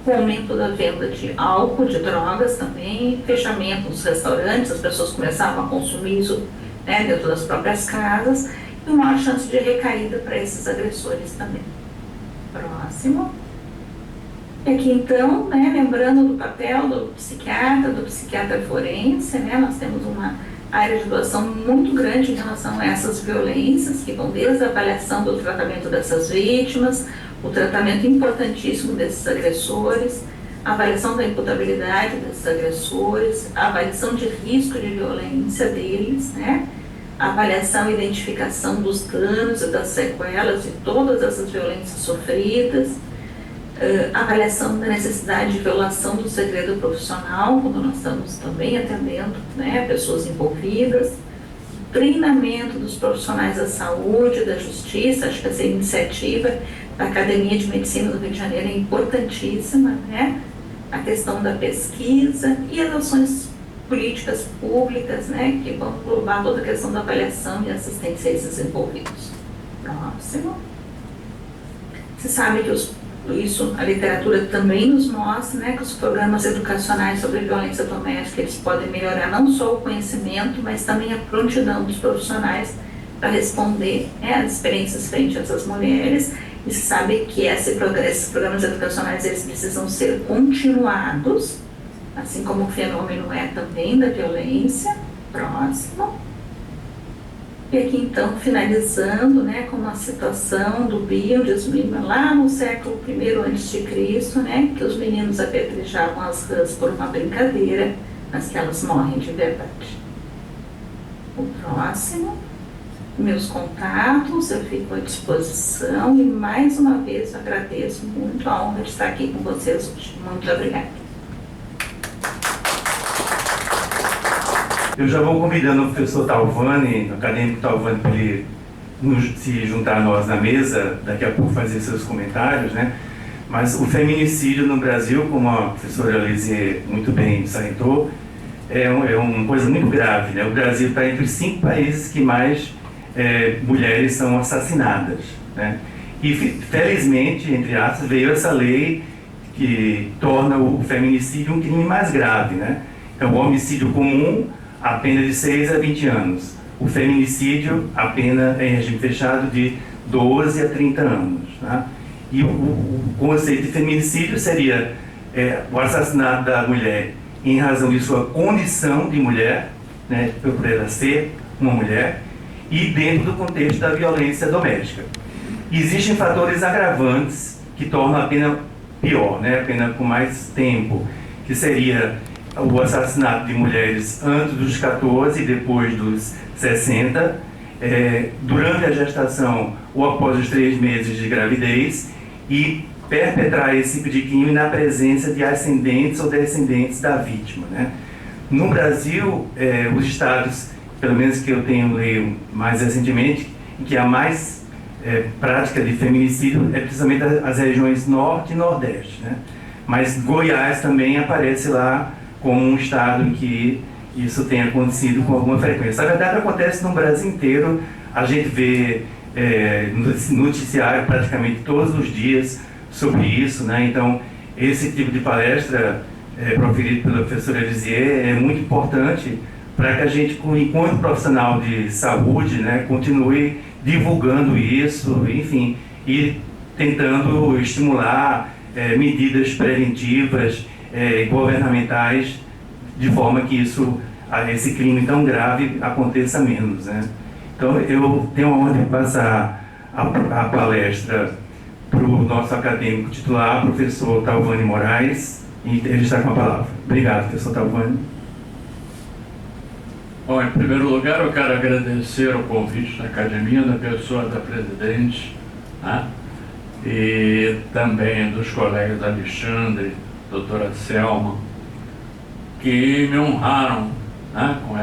com o aumento da venda de álcool, de drogas também, fechamento dos restaurantes, as pessoas começavam a consumir isso, né, dentro das próprias casas, e uma chance de recaída para esses agressores também. Próximo. E aqui então, né, lembrando do papel do psiquiatra forense, né, nós temos uma área de atuação muito grande em relação a essas violências, que vão desde a avaliação do tratamento dessas vítimas, o tratamento importantíssimo desses agressores, a avaliação da imputabilidade desses agressores, a avaliação de risco de violência deles, né? A avaliação e identificação dos danos e das sequelas de todas essas violências sofridas, a avaliação da necessidade de violação do segredo profissional, quando nós estamos também atendendo, né, pessoas envolvidas, treinamento dos profissionais da saúde, da justiça. Acho que essa iniciativa da Academia de Medicina do Rio de Janeiro é importantíssima, né? A questão da pesquisa e as ações políticas públicas, né, que vão englobar toda a questão da avaliação e assistência a esses envolvidos. Próximo. Se sabe que a literatura também nos mostra, né, que os programas educacionais sobre violência doméstica, eles podem melhorar não só o conhecimento, mas também a prontidão dos profissionais para responder, né, às experiências frente a essas mulheres. E se sabe que esses programas educacionais, eles precisam ser continuados, assim como o fenômeno é também da violência. Próximo. E aqui então, finalizando, né, com uma situação do Bion lá no século I a.C., né, que os meninos apedrejavam as rãs por uma brincadeira, mas que elas morrem de verdade. O próximo. Meus contatos, eu fico à disposição e mais uma vez agradeço muito a honra de estar aqui com vocês hoje. Muito obrigada. Eu já vou convidando o professor Talvani, o acadêmico Talvani, para ele se juntar a nós na mesa, daqui a pouco fazer seus comentários, né? Mas o feminicídio no Brasil, como a professora Lisier muito bem salientou, é uma coisa muito grave, né? O Brasil está entre os 5 países que mais mulheres são assassinadas, né? E felizmente, entre aspas, veio essa lei que torna o feminicídio um crime mais grave, né? Então, o homicídio comum, a pena de 6 a 20 anos. O feminicídio, a pena em regime fechado de 12 a 30 anos. Né? E o conceito de feminicídio seria o assassinato da mulher em razão de sua condição de mulher, né, por ela ser uma mulher, e dentro do contexto da violência doméstica. Existem fatores agravantes que tornam a pena pior, né, a pena com mais tempo, que seria o assassinato de mulheres antes dos 14 e depois dos 60, durante a gestação ou após os 3 meses de gravidez, e perpetrar esse tipo de crime na presença de ascendentes ou descendentes da vítima, né? No Brasil, os estados, pelo menos que eu tenho lido mais recentemente, em que há mais prática de feminicídio é precisamente as regiões Norte e Nordeste, né? Mas Goiás também aparece lá como um estado em que isso tem acontecido com alguma frequência. Na verdade, acontece no Brasil inteiro. A gente vê noticiário praticamente todos os dias sobre isso, né? Então, esse tipo de palestra proferido pela professora Elisier é muito importante para que a gente, enquanto profissional de saúde, né, continue divulgando isso, enfim, e tentando estimular medidas preventivas governamentais de forma que esse crime tão grave aconteça menos, né? Então, eu tenho a honra de passar a palestra para o nosso acadêmico titular, professor Talvani Moraes, e ele está com a palavra. Obrigado, professor Talvani. Bom, em primeiro lugar, eu quero agradecer o convite da academia, da pessoa da presidente, né? E também dos colegas Alexandre, doutora Selma, que me honraram, né, com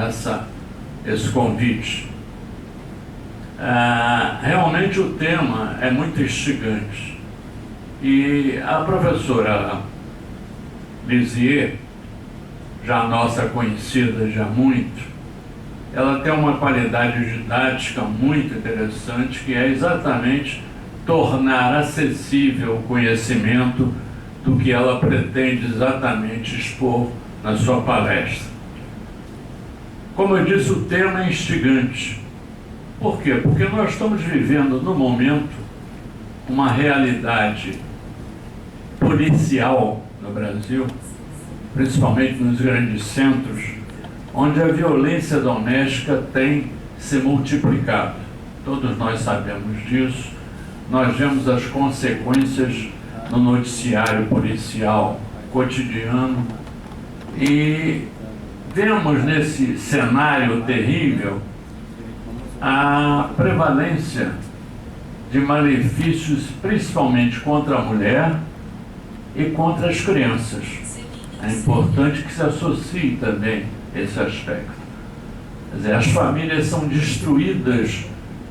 esse convite. Realmente o tema é muito instigante e a professora Lisier, já nossa conhecida já muito, ela tem uma qualidade didática muito interessante, que é exatamente tornar acessível o conhecimento do que ela pretende exatamente expor na sua palestra. Como eu disse, o tema é instigante. Por quê? Porque nós estamos vivendo, no momento, uma realidade policial no Brasil, principalmente nos grandes centros, onde a violência doméstica tem se multiplicado. Todos nós sabemos disso. Nós vemos as consequências no noticiário policial cotidiano e vemos nesse cenário terrível a prevalência de malefícios, principalmente contra a mulher e contra as crianças. É importante que se associe também esse aspecto. Quer dizer, as famílias são destruídas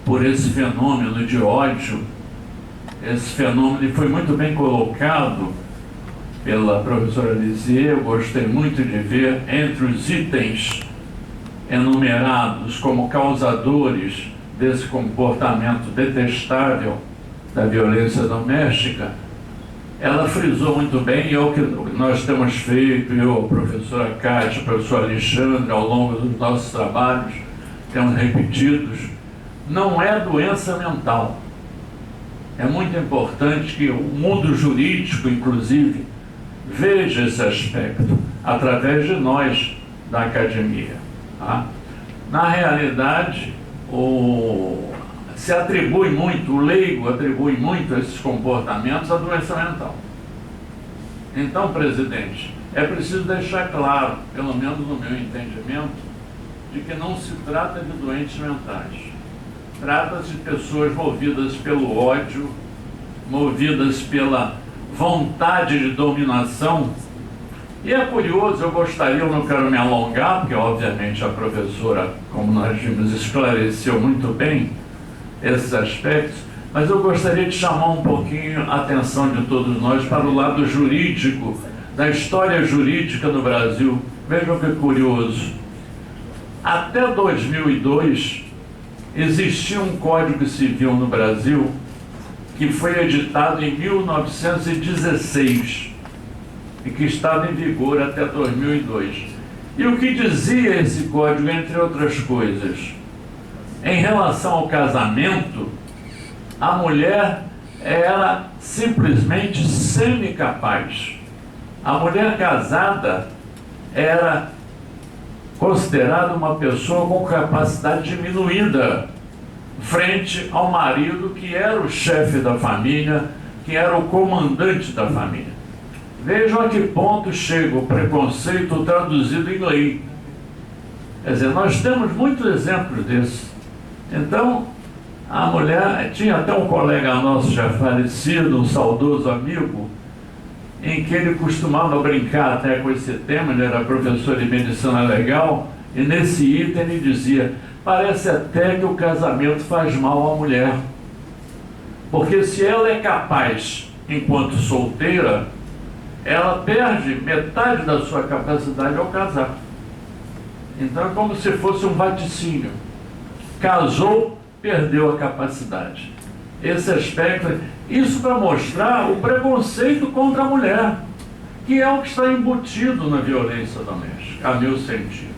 por esse fenômeno de ódio. Esse fenômeno foi muito bem colocado pela professora Lisier. Eu gostei muito de ver entre os itens enumerados como causadores desse comportamento detestável da violência doméstica, ela frisou muito bem, e é o que nós temos feito, eu, a professora Cátia, o professor Alexandre, ao longo dos nossos trabalhos, temos repetidos, não é doença mental. É muito importante que o mundo jurídico, inclusive, veja esse aspecto através de nós da academia. Tá? Na realidade, se atribui muito, o leigo atribui muito a esses comportamentos à doença mental. Então, presidente, é preciso deixar claro, pelo menos no meu entendimento, de que não se trata de doentes mentais. Trata-se de pessoas movidas pelo ódio, movidas pela vontade de dominação. E é curioso, eu não quero me alongar, porque obviamente a professora, como nós vimos, esclareceu muito bem esses aspectos, mas eu gostaria de chamar um pouquinho a atenção de todos nós para o lado jurídico, da história jurídica no Brasil. Vejam que curioso. Até 2002, existia um Código Civil no Brasil que foi editado em 1916 e que estava em vigor até 2002. E o que dizia esse código, entre outras coisas? Em relação ao casamento, a mulher era simplesmente semicapaz. A mulher casada era considerada uma pessoa com capacidade diminuída frente ao marido, que era o chefe da família, que era o comandante da família. Vejam a que ponto chega o preconceito traduzido em lei. Quer dizer, nós temos muitos exemplos desses. Então, a mulher, tinha até um colega nosso já falecido, um saudoso amigo, em que ele costumava brincar até com esse tema. Ele era professor de medicina legal, e nesse item ele dizia: parece até que o casamento faz mal à mulher, porque se ela é capaz, enquanto solteira, ela perde metade da sua capacidade ao casar. Então é como se fosse um vaticínio. Casou, perdeu a capacidade. Esse aspecto, isso para mostrar o preconceito contra a mulher, que é o que está embutido na violência doméstica, a meu sentido.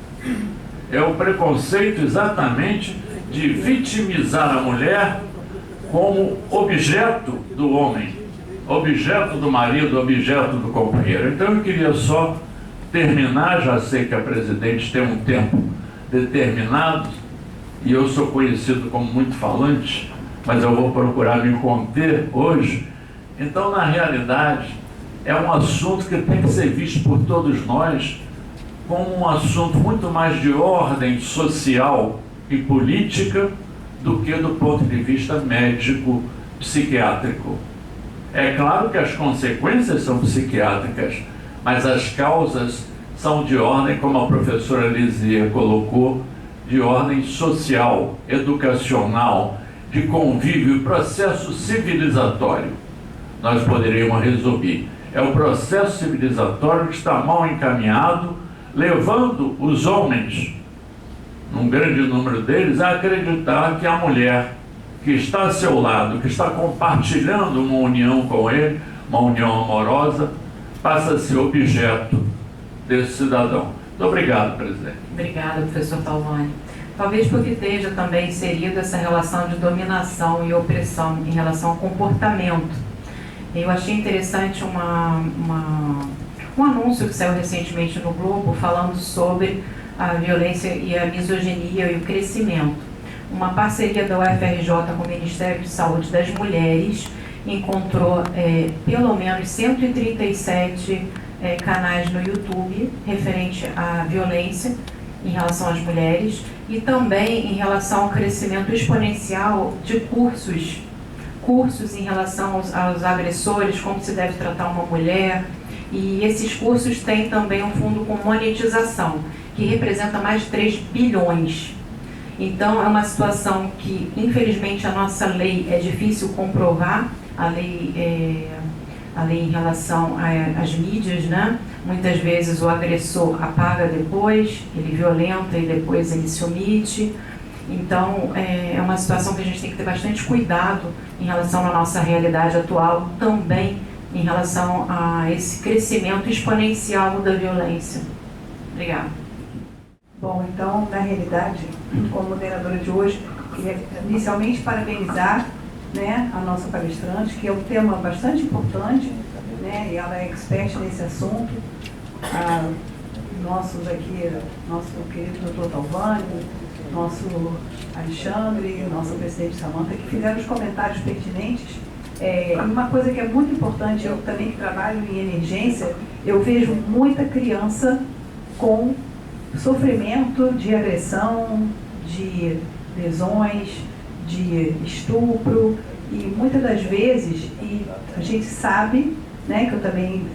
É o preconceito exatamente de vitimizar a mulher como objeto do homem, objeto do marido, objeto do companheiro. Então eu queria só terminar, já sei que a presidente tem um tempo determinado, e eu sou conhecido como muito falante, mas eu vou procurar me conter hoje. Então, na realidade, é um assunto que tem que ser visto por todos nós como um assunto muito mais de ordem social e política do que do ponto de vista médico, psiquiátrico. É claro que as consequências são psiquiátricas, mas as causas são de ordem, como a professora Lizia colocou, de ordem social, educacional, de convívio, processo civilizatório. Nós poderíamos resumir. É o processo civilizatório que está mal encaminhado, levando os homens, num grande número deles, a acreditar que a mulher que está a seu lado, que está compartilhando uma união com ele, uma união amorosa, passa a ser objeto desse cidadão. Muito obrigado, presidente. Obrigada, professor Talvani. Talvez porque esteja também inserida essa relação de dominação e opressão em relação ao comportamento. Eu achei interessante um anúncio que saiu recentemente no Globo falando sobre a violência e a misoginia e o crescimento. Uma parceria da UFRJ com o Ministério de Saúde das Mulheres encontrou pelo menos 137 canais no YouTube referente à violência em relação às mulheres e também em relação ao crescimento exponencial de cursos em relação aos agressores, como se deve tratar uma mulher, e esses cursos têm também um fundo com monetização, que representa mais de 3 bilhões. Então é uma situação que, infelizmente, a nossa lei é difícil comprovar, a lei em relação às mídias, né? Muitas vezes o agressor apaga depois, ele violenta e depois ele se omite. Então, é uma situação que a gente tem que ter bastante cuidado em relação à nossa realidade atual, também em relação a esse crescimento exponencial da violência. Obrigada. Bom, então, na realidade, como moderadora de hoje, queria inicialmente parabenizar, né, a nossa palestrante, que é um tema bastante importante, né, e ela é expert nesse assunto. Nosso querido doutor Talvani, nosso Alexandre, nosso presidente Samanta, que fizeram os comentários pertinentes. Uma coisa que é muito importante, eu também que trabalho em emergência, eu vejo muita criança com sofrimento de agressão, de lesões, de estupro, e muitas das vezes, e a gente sabe, né, que eu também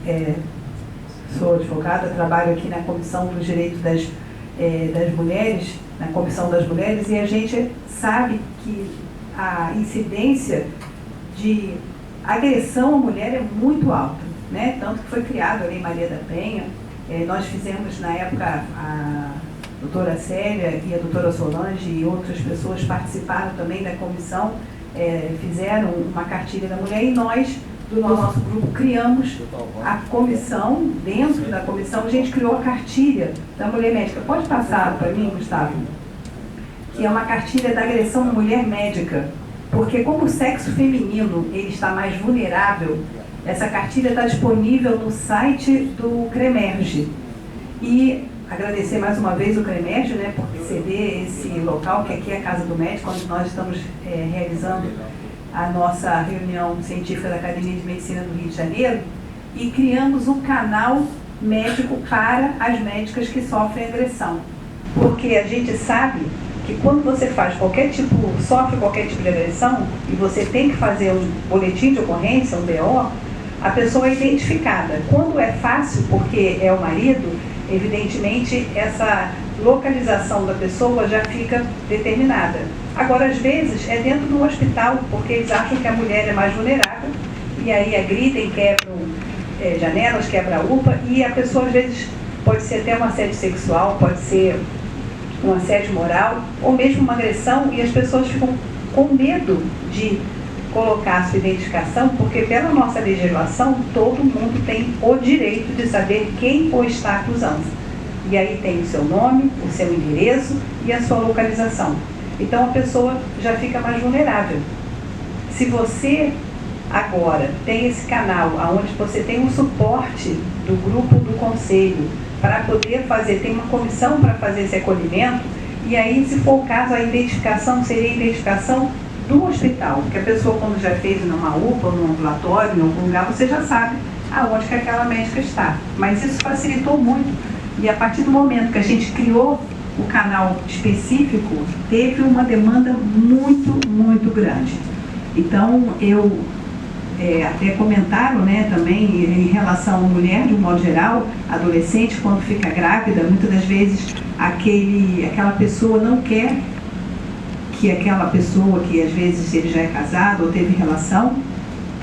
sou advogada, trabalho aqui na Comissão dos Direitos das Mulheres, na Comissão das Mulheres, e a gente sabe que a incidência de agressão à mulher é muito alta, né? Tanto que foi criada a Lei Maria da Penha. Nós fizemos, na época, a doutora Célia e a doutora Solange e outras pessoas participaram também da comissão, fizeram uma cartilha da mulher, e nós, do nosso grupo, criamos a comissão. Dentro da comissão, a gente criou a cartilha da mulher médica. Pode passar para mim, Gustavo? Que é uma cartilha da agressão à mulher médica. Porque como o sexo feminino ele está mais vulnerável, essa cartilha está disponível no site do CREMERGE. E agradecer mais uma vez o CREMERGE, né, por ceder esse local, que aqui é a Casa do Médico, onde nós estamos realizando a nossa reunião científica da Academia de Medicina do Rio de Janeiro, e criamos um canal médico para as médicas que sofrem agressão. Porque a gente sabe que quando você sofre qualquer tipo de agressão, e você tem que fazer um boletim de ocorrência, um BO, a pessoa é identificada. Quando é fácil, porque é o marido, evidentemente essa localização da pessoa já fica determinada. Agora, às vezes, é dentro do hospital, porque eles acham que a mulher é mais vulnerável, e aí agridem, quebram janelas, quebram a UPA, e a pessoa, às vezes, pode ser até um assédio sexual, pode ser um assédio moral, ou mesmo uma agressão, e as pessoas ficam com medo de colocar a sua identificação, porque pela nossa legislação, todo mundo tem o direito de saber quem o está acusando. E aí tem o seu nome, o seu endereço e a sua localização. Então a pessoa já fica mais vulnerável. Se você agora tem esse canal onde você tem um suporte do grupo do conselho para poder fazer, tem uma comissão para fazer esse acolhimento, e aí, se for o caso, a identificação seria a identificação do hospital, porque a pessoa, quando já fez numa UPA, num ambulatório, em algum lugar, você já sabe aonde que aquela médica está. Mas isso facilitou muito, e a partir do momento que a gente criou o canal específico, teve uma demanda muito, muito grande. Então, até comentaram, né, também em relação à mulher, de um modo geral, adolescente, quando fica grávida, muitas das vezes aquela pessoa não quer que aquela pessoa, que às vezes ele já é casado ou teve relação,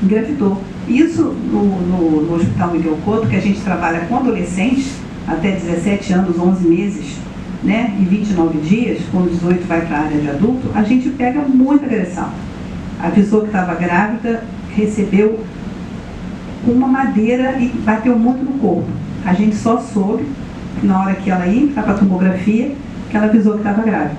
engravidou. Isso no Hospital Miguel Couto, que a gente trabalha com adolescentes, até 17 anos, 11 meses, né, e 29 dias, quando 18 vai para a área de adulto, a gente pega muita agressão. A pessoa que estava grávida recebeu uma madeira e bateu muito no corpo. A gente só soube, na hora que ela ia entrar para a tomografia, que ela avisou que estava grávida.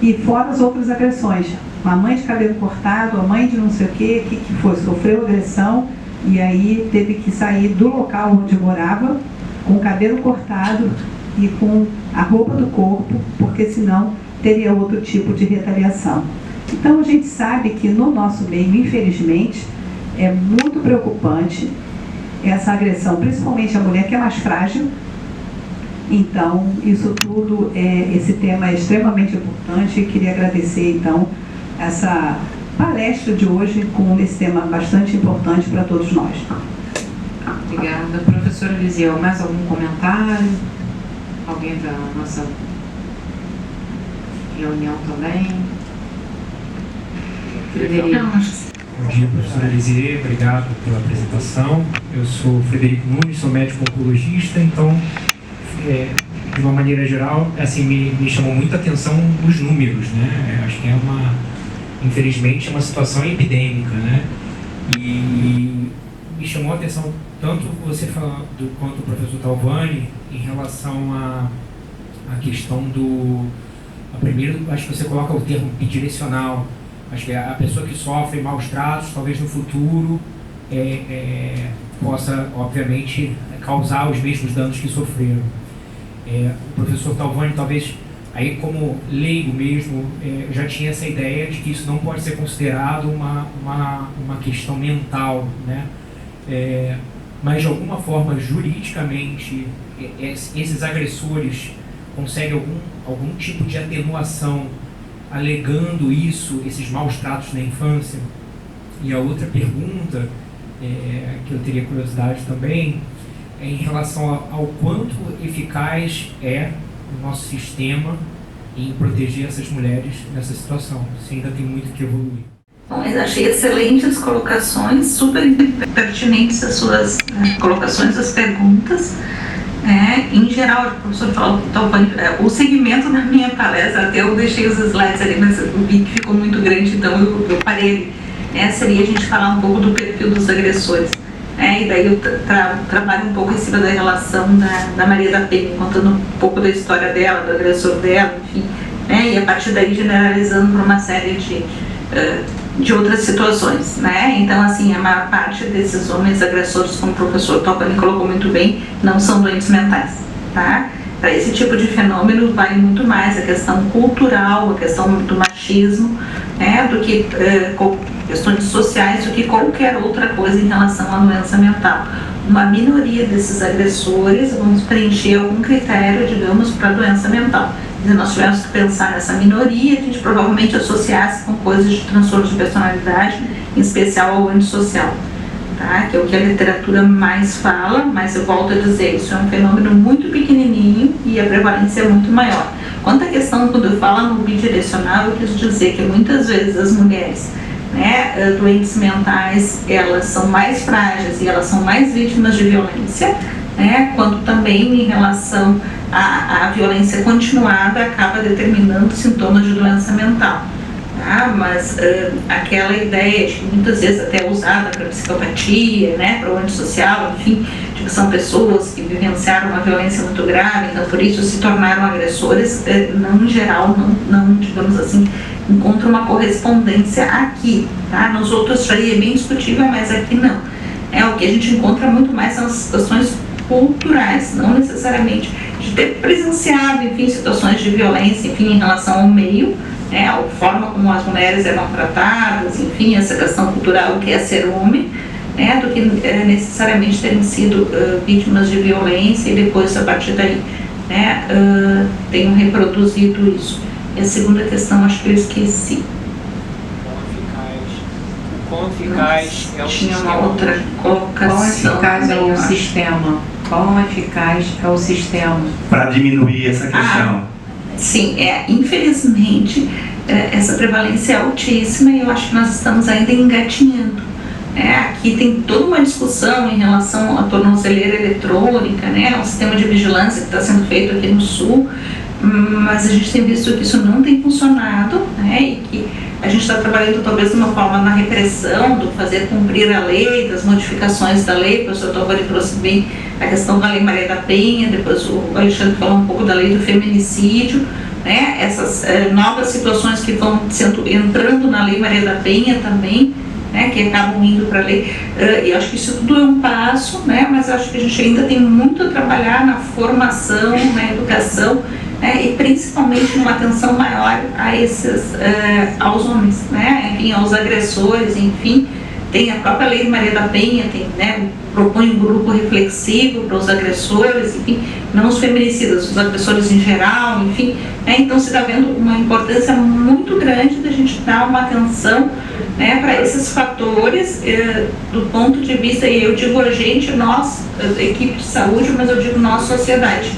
E fora as outras agressões. Uma mãe de cabelo cortado, a mãe de não sei o quê, que foi, sofreu agressão e aí teve que sair do local onde morava com o cabelo cortado e com a roupa do corpo, porque senão teria outro tipo de retaliação. Então a gente sabe que no nosso meio, infelizmente, é muito preocupante essa agressão, principalmente a mulher, que é mais frágil. Então, isso tudo, esse tema é extremamente importante, e queria agradecer, então, essa palestra de hoje com esse tema bastante importante para todos nós. Obrigada. Professora Lisiel, mais algum comentário? Alguém da nossa reunião também? Bom dia, professora Lisier, obrigado pela apresentação. Eu sou Frederico Nunes, sou médico oncologista, então, de uma maneira geral, assim, me chamou muita atenção os números, né? Acho que infelizmente, é uma situação epidêmica, né? E me chamou a atenção tanto você falando quanto o professor Talvani em relação à questão primeiro, acho que você coloca o termo bidirecional. Acho que a pessoa que sofre maus tratos, talvez no futuro, possa, obviamente, causar os mesmos danos que sofreram. O professor Talvani, talvez, aí como leigo mesmo, já tinha essa ideia de que isso não pode ser considerado uma questão mental, né? Mas, de alguma forma, juridicamente, esses agressores conseguem algum tipo de atenuação alegando esses maus tratos na infância? E a outra pergunta, que eu teria curiosidade também, é em relação ao quanto eficaz é o nosso sistema em proteger essas mulheres nessa situação, se ainda tem muito que evoluir. Bom, eu achei excelentes as colocações, super pertinentes as suas colocações, as perguntas. Em geral, o professor falou, o segmento da minha palestra, até eu deixei os slides ali, mas eu vi que ficou muito grande, então eu parei. Seria a gente falar um pouco do perfil dos agressores. E daí eu trabalho um pouco em cima da relação da Maria da Penha, contando um pouco da história dela, do agressor dela, enfim. E a partir daí generalizando para uma série de outras situações, Então, assim, a maior parte desses homens agressores, como o professor Talvani colocou muito bem, não são doentes mentais, tá? Para esse tipo de fenômeno vale muito mais a questão cultural, a questão do machismo, do que questões sociais, do que qualquer outra coisa em relação à doença mental. Uma minoria desses agressores vão preencher algum critério, digamos, para a doença mental. Se nós tivermos que pensar nessa minoria, a gente provavelmente associasse com coisas de transtorno de personalidade, em especial ao antissocial, tá? Que é o que a literatura mais fala, mas eu volto a dizer, isso é um fenômeno muito pequenininho e a prevalência é muito maior. Quanto à questão, quando eu falo no bidirecional, eu quis dizer que muitas vezes as mulheres doentes mentais, elas são mais frágeis e elas são mais vítimas de violência, né, quanto também em relação à violência continuada acaba determinando sintomas de doença mental. Tá? Mas aquela ideia de que muitas vezes até é usada para psicopatia, né, para o antissocial, enfim, de que são pessoas que vivenciaram uma violência muito grave, então por isso se tornaram agressores, não em geral, não digamos assim, encontra uma correspondência aqui. Tá? Nos outros já é bem discutível, mas aqui não. O que a gente encontra muito mais são as questões culturais, não necessariamente de ter presenciado, enfim, situações de violência, enfim, em relação ao meio, né, a forma como as mulheres eram tratadas, enfim, essa questão cultural, o que é ser homem, né, do que necessariamente terem sido vítimas de violência e depois, a partir daí, né, tenham reproduzido isso. E a segunda questão, acho que eu esqueci. Quão eficaz é o Tinha sistema? uma outra colocação. Quão eficaz é o acho. sistema? Quão eficaz é o sistema? Para diminuir essa questão. Sim, infelizmente, essa prevalência é altíssima e eu acho que nós estamos ainda engatinhando. Aqui tem toda uma discussão em relação à tornozeleira eletrônica, né, um sistema de vigilância que está sendo feito aqui no Sul, mas a gente tem visto que isso não tem funcionado, né, e que a gente está trabalhando talvez de uma forma na repressão, do fazer cumprir a lei, das modificações da lei. O professor Tolvani trouxe bem a questão da Lei Maria da Penha, depois o Alexandre falou um pouco da lei do feminicídio, né? Essas novas situações que vão entrando na Lei Maria da Penha também, né? Que acabam indo para a lei, e acho que isso tudo é um passo, né? Mas acho que a gente ainda tem muito a trabalhar na formação, na educação, e principalmente uma atenção maior a aos homens, né? Enfim, aos agressores, enfim. Tem a própria Lei Maria da Penha, né, propõe um grupo reflexivo para os agressores, enfim, não os feminicidas, os agressores em geral, enfim. Então se está vendo uma importância muito grande da gente dar uma atenção, né, para esses fatores do ponto de vista, e eu digo a gente, nós, equipe de saúde, mas eu digo nós, sociedade.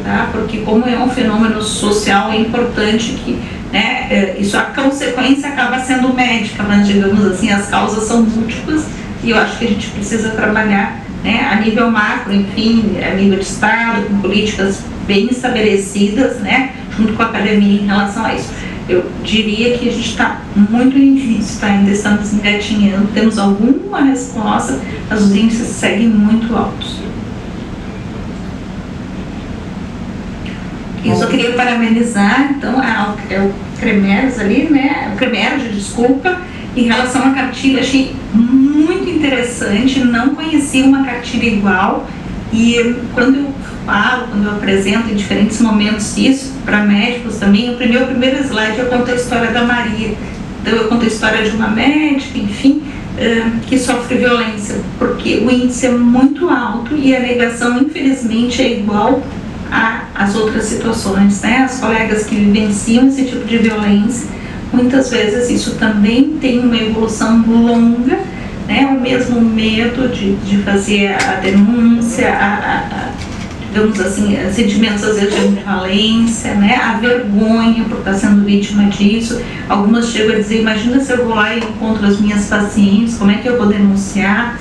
Tá? Porque como é um fenômeno social, é importante que, né, isso, a consequência acaba sendo médica, mas digamos assim, as causas são múltiplas e eu acho que a gente precisa trabalhar, né, a nível macro, enfim, a nível de Estado, com políticas bem estabelecidas, né, junto com a academia em relação a isso. Eu diria que a gente está muito no início, tá? Ainda estamos engatinhando, temos alguma resposta, mas os índices seguem muito altos. Eu só queria parabenizar, então, o Cremeros ali, né, o Cremeros, desculpa, em relação à cartilha, achei muito interessante, não conhecia uma cartilha igual, e quando eu falo, quando eu apresento em diferentes momentos isso, para médicos também, o primeiro slide eu conto a história da Maria, então eu conto a história de uma médica, enfim, que sofre violência, porque o índice é muito alto e a negação, infelizmente, é igual às outras situações, né? As colegas que vivenciam esse tipo de violência, muitas vezes isso também tem uma evolução longa, né? O mesmo medo de fazer a denúncia, digamos assim, sentimentos às vezes de ambivalência, né? A vergonha por estar sendo vítima disso. Algumas chegam a dizer, imagina se eu vou lá e encontro as minhas pacientes, como é que eu vou denunciar?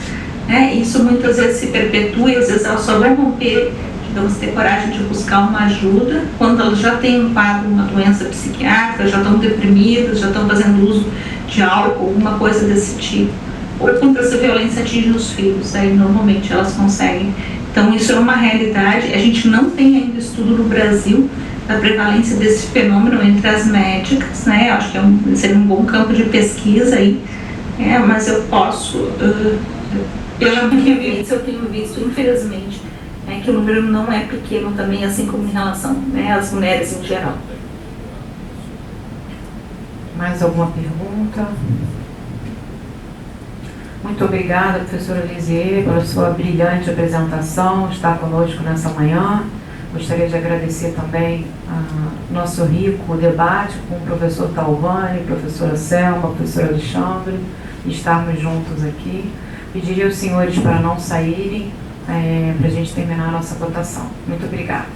Isso muitas vezes se perpetua e às vezes elas só vão romper, digamos, ter coragem de buscar uma ajuda quando elas já têm um quadro, uma doença psiquiátrica, já estão deprimidas, já estão fazendo uso de álcool, alguma coisa desse tipo. Ou quando essa violência atinge os filhos, aí normalmente elas conseguem. Então isso é uma realidade. A gente não tem ainda estudo no Brasil da prevalência desse fenômeno entre as médicas, né? Acho que seria um bom campo de pesquisa aí, mas eu posso, pela minha vivência, eu tenho visto, infelizmente, que o número não é pequeno também, assim como em relação, né, às mulheres em geral. Mais alguma pergunta? Muito obrigada, professora Lisier, pela sua brilhante apresentação, estar conosco nessa manhã. Gostaria de agradecer também nosso rico debate com o professor Tolvani, professora Selma, professor Alexandre, estarmos juntos aqui. Pediria aos senhores para não saírem, para a gente terminar a nossa votação. Muito obrigada.